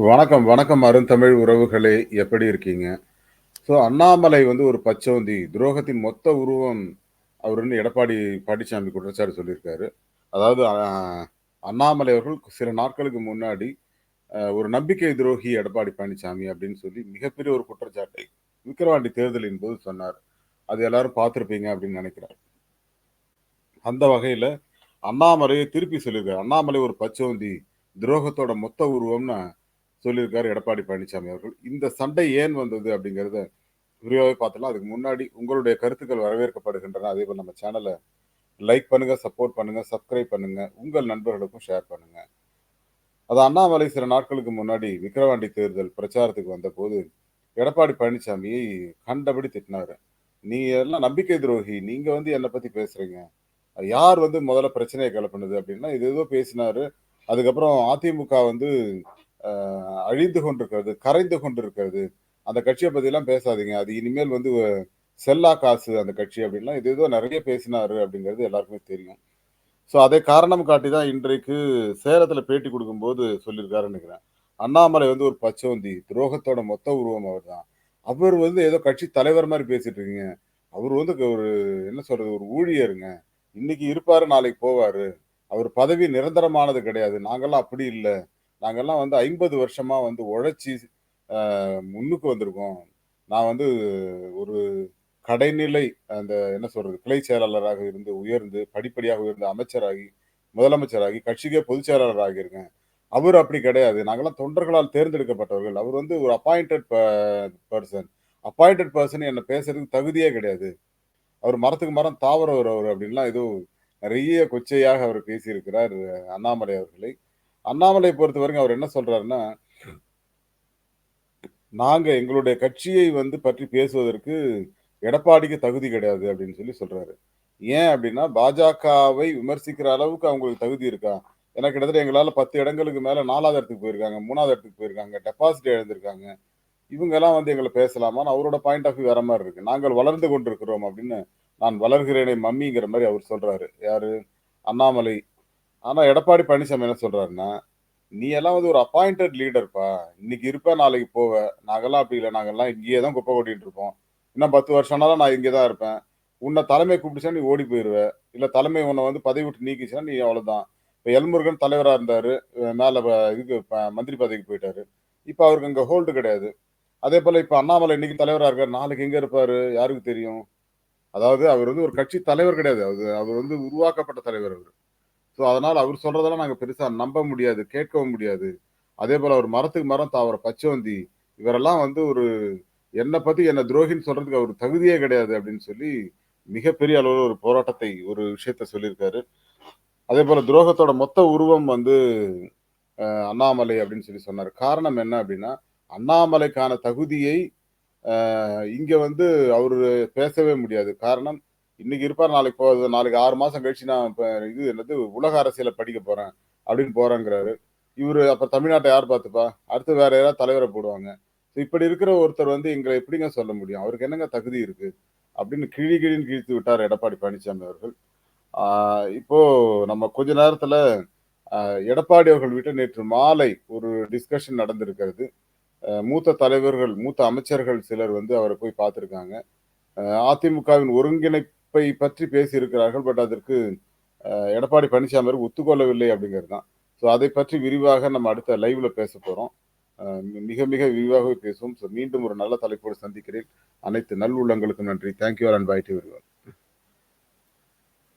வணக்கம், வணக்கம் அருந்தமிழ் உறவுகளே! எப்படி இருக்கீங்க? அண்ணாமலை வந்து ஒரு பச்சோந்தி. துரோகத்தின் மொத்த உருவம் அவருன்னு எடப்பாடி பழனிசாமி குற்றச்சாட்டு சொல்லியிருக்காரு. அதாவது அண்ணாமலை அவர்கள் சில நாட்களுக்கு முன்னாடி ஒரு நம்பிக்கை துரோகி எடப்பாடி பழனிசாமி அப்படின்னு சொல்லி மிகப்பெரிய ஒரு குற்றச்சாட்டை விக்கிரவாண்டி தேர்தலின் போது சொன்னார். அது எல்லாரும் பார்த்திருப்பீங்க அப்படின்னு நினைக்கிறேன். அந்த வகையில அண்ணாமலையை திருப்பி சொல்லியிருக்காரு. அண்ணாமலை ஒரு பச்சோந்தி, துரோகத்தோட மொத்த உருவம்னு சொல்லியிருக்காரு எடப்பாடி பழனிசாமி அவர்கள். இந்த சண்டை ஏன் வந்தது அப்படிங்கிறத விரிவாவே பார்த்துடலாம். அதுக்கு முன்னாடி உங்களுடைய கருத்துக்கள் வரவேற்கப்படுகின்றன. அதேபோல் நம்ம சேனல லைக் பண்ணுங்க, சப்போர்ட் பண்ணுங்க, சப்ஸ்கிரைப் பண்ணுங்க. உங்கள் நண்பர்களுக்கும் ஷேர் பண்ணுங்க. அது அண்ணாமலை சில நாட்களுக்கு முன்னாடி விக்கிரவாண்டி தேர்தல் பிரச்சாரத்துக்கு வந்தபோது, எடப்பாடி பழனிசாமியை கண்டபடி திட்டினாரு. "நீ எல்லாம் நம்பிக்கை துரோகி. நீங்க வந்து என்ன பத்தி பேசுறீங்க? யார் வந்து முதல்ல பிரச்சனைய கிளப்புனது?" அப்படின்னா ஏதேதோ பேசினாரு. அதுக்கப்புறம் அதிமுக வந்து அழிந்து கொண்டிருக்கிறது, கரைந்து கொண்டிருக்கிறது. அந்த கட்சிய பத்திலாம் பேசாதீங்க. அது இனிமேல் வந்து செல்லா காசு அந்த கட்சி அப்படின்லாம் ஏதேதோ நெறைய பேசினாரு அப்படிங்கிறது எல்லாருக்குமே தெரியும். அதை காரணம் காட்டி தான் இன்றைக்கு சேலத்துல பேட்டி குடுக்கும்போது சொல்லியிருக்காருன்னு நெனைக்கிறேன். அண்ணாமலை வந்து ஒரு பச்சோந்தி. துரோகத்தோட மொத்த உருவம் அவர்தான். அவர் வந்து ஏதோ கட்சி தலைவர் மாரி பேசிட்டு இருக்கீங்க. அவரு வந்து ஒரு என்ன சொல்றது? ஒரு ஊழியருங்க. இன்னைக்கு இருப்பாரு, நாளைக்கு போவாரு. அவர் பதவி நிரந்தரமானது கிடையாது. நாங்கலாம் அப்படி இல்ல. நாங்கலாம் வந்து 50 வருஷமா வந்து உழைச்சு முன்னுக்கு வந்திருக்கோம். நான் வந்து ஒரு கடைநிலை அந்த என்ன சொல்றது? கிளை செயலாளராக இருந்து உயர்ந்து, படிப்படியாக உயர்ந்து அமைச்சராகி, முதலமைச்சராகி, கட்சிக்கே பொதுச் செயலாளர் ஆகியிருக்கேன். அவரு அப்படி கிடையாது. நாங்கலாம் தொண்டர்களால் தேர்ந்தெடுக்கப்பட்டவர்கள். அவர் வந்து ஒரு பெர்சன். அப்பாயிண்டட் பெர்சன் என்ன பேசுறதுக்கு தகுதியே கிடையாது. அவர் மரத்துக்கு மரம் தாவரவர் அவரு அப்படின்லாம் ஏதோ நெறைய கொச்சையாக அவர் பேசியிருக்கிறார் அண்ணாமலை அவர்களை. அண்ணாமலை பொறுத்தவரைக்கும் அவர் என்ன சொல்றாருன்னா, நாங்க எங்களுடைய கட்சியை வந்து பற்றி பேசுவதற்கு எடப்பாடிக்கு தகுதி கிடையாது அப்படின்னு சொல்லி சொல்றாரு. ஏன் அப்படின்னா, பாஜகவை விமர்சிக்கிற அளவுக்கு அவங்களுக்கு தகுதி இருக்கா? ஏன்னா கிட்டத்தட்ட எங்களால 10 இடங்களுக்கு மேல 4வது இடத்துக்கு போயிருக்காங்க, 3வது இடத்துக்கு போயிருக்காங்க, டெபாசிட் இழந்திருக்காங்க. இவங்கலாம் வந்து எங்கள பேசலாமான்னு அவரோட பாயிண்ட் ஆஃப் வியூ வேற மாரி இருக்கு. நாங்கள் வளர்ந்து கொண்டிருக்கிறோம் அப்படின்னு, நான் வளர்கிறேனே மம்மிங்கிற மாரி அவர் சொல்றாரு. யாரு? அண்ணாமலை. ஆனா எடப்பாடி பழனிசாமி என்ன சொல்றாருன்னா, "நீ எல்லாம் வந்து ஒரு அப்பாயிண்டட் லீடர்ப்பா. இன்னைக்கு இருப்ப, நாளைக்கு போவ. நாங்கலாம் அப்படி இல்ல. நாங்கலாம் இங்கேயே தான் குப்பை கொட்டிட்டு இருப்போம். இன்னும் 10 வருஷம் ஆனாலும் நான் இங்க தான் இருப்பேன். உன்ன தலைமை கூப்பிட்டுச்சுன்னா நீ ஓடி போயிருவ. இல்ல தலைமை உன்ன வந்து பதவி விட்டு நீக்கிச்சுன்னா நீ அவ்வளோதான்." இப்ப எல்முருகன் தலைவரா இருந்தாரு. மேல இதுக்கு மந்திரி பதவிக்கு போயிட்டாரு. இப்ப அவருக்கு அங்க ஹோல்டு கிடையாது. அதேபோல இப்ப அண்ணாமலை இன்னைக்கு தலைவரா இருக்காரு. நாளைக்கு எங்க இருப்பாரு? யாருக்கு தெரியும்? அதாவது அவர் வந்து ஒரு கட்சி தலைவர் கிடையாது. அவர் வந்து உருவாக்கப்பட்ட தலைவர் அவரு. அதனால அவர் சொல்றதெல்லாம் நாங்க பெருசா நம்ப முடியாது, கேட்கவும் முடியாது. அதேபோல அவர் மரத்துக்கு மரம் தாவர பச்சோந்தி. இவரெல்லாம் வந்து ஒரு என்ன பத்தி என்ன துரோகின்னு சொல்றதுக்கு அவருக்கு தகுதியே கிடையாது அப்படின்னு சொல்லி, மிகப்பெரிய அளவுல ஒரு போராட்டத்தை ஒரு விஷயத்த சொல்லியிருக்காரு. அதேபோல துரோகத்தோட மொத்த உருவம் வந்து அண்ணாமலை அப்படின்னு சொல்லி சொன்னாரு. காரணம் என்ன அப்படின்னா, அண்ணாமலைக்கான தகுதியை இங்க வந்து அவரு பேசவே முடியாது. காரணம், இன்னைக்கு இருப்பார், நாளைக்கு போவாரு. நாளைக்கு 6 மாசம் கழிச்சு நான் இப்ப இது என்னது உலக அரசியல படிக்க போறேன் அப்படின்னு போறேங்கிறாரு. இவரு அப்ப தமிழ்நாட்ட யார் பார்த்துப்பா? அடுத்து வேற யாராவது தலைவர போடுவாங்க. இப்படி இருக்கிற ஒருத்தர் வந்து எங்கள எப்படிங்க சொல்ல முடியும்? அவருக்கு என்னங்க தகுதி இருக்கு? அப்படின்னு கிழி கிழின்னு கிழித்து விட்டார் எடப்பாடி பழனிசாமி அவர்கள். ஆ இப்போ நம்ம கொஞ்ச நேரத்துல எடப்பாடி அவர்கள் வீட்ல நேற்று மாலை ஒரு டிஸ்கஷன் நடந்திருக்கிறது. மூத்த தலைவர்கள், மூத்த அமைச்சர்கள் சிலர் வந்து அவர போய் பார்த்திருக்காங்க. அதிமுகவின் ஒருங்கிணைப்பை பற்றி பேசியிருக்கிறார்கள். பட் அதற்கு எடப்பாடி பழனிசாமி அவர்கள் ஒத்துக்கொள்ளவில்லை அப்படிங்கிறது தான். அதை பற்றி விரிவாக நம்ம அடுத்த லைவ்ல பேசப் போறோம். அ மிக மிக விரிவாகவே பேசுவோம். மீண்டும் ஒரு நல்ல தலைப்போடு சந்திக்கிறேன். அனைத்து நல்லுள்ளங்களுக்கும் நன்றி. Thank you all and bye to எவரிஒன்.